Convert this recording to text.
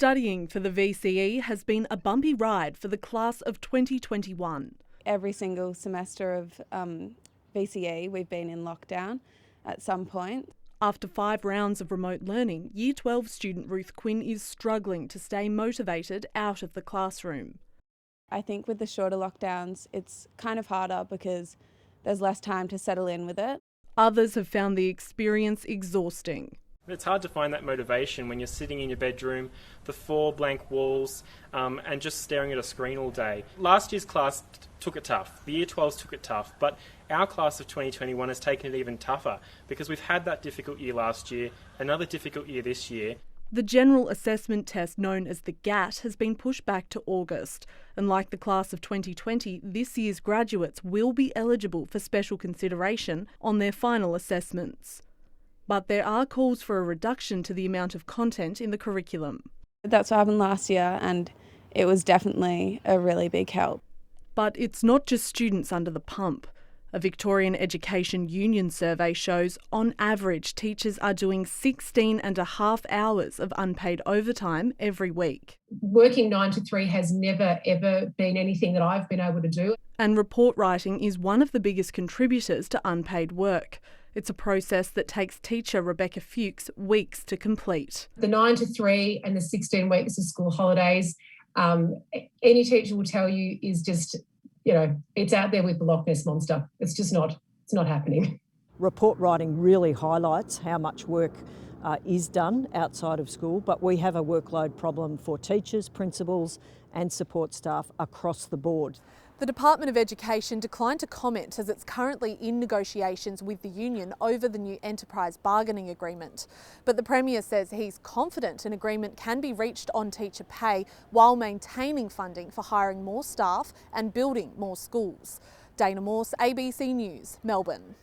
Studying for the VCE has been a bumpy ride for the class of 2021. Every single semester of VCE, we've been in lockdown at some point. After 5 rounds of remote learning, Year 12 student Ruth Quinn is struggling to stay motivated out of the classroom. I think with the shorter lockdowns, it's kind of harder because there's less time to settle in with it. Others have found the experience exhausting. It's hard to find that motivation when you're sitting in your bedroom, the 4 blank walls, and just staring at a screen all day. Last year's class took it tough. The Year 12s took it tough, but our class of 2021 has taken it even tougher because we've had that difficult year last year, another difficult year this year. The general assessment test known as the GAT has been pushed back to August, and like the class of 2020, this year's graduates will be eligible for special consideration on their final assessments. But there are calls for a reduction to the amount of content in the curriculum. That's what happened last year, and it was definitely a really big help. But it's not just students under the pump. A Victorian Education Union survey shows, on average, teachers are doing 16.5 hours of unpaid overtime every week. Working 9 to 3 has never, ever been anything that I've been able to do. And report writing is one of the biggest contributors to unpaid work. It's a process that takes teacher Rebecca Fuchs weeks to complete. The 9 to 3 and the 16 weeks of school holidays, any teacher will tell you is just, it's out there with the Loch Ness Monster. It's just not happening. Report writing really highlights how much work is done outside of school, but we have a workload problem for teachers, principals and support staff across the board. The Department of Education declined to comment as it's currently in negotiations with the union over the new enterprise bargaining agreement. But the Premier says he's confident an agreement can be reached on teacher pay while maintaining funding for hiring more staff and building more schools. Dana Morse, ABC News, Melbourne.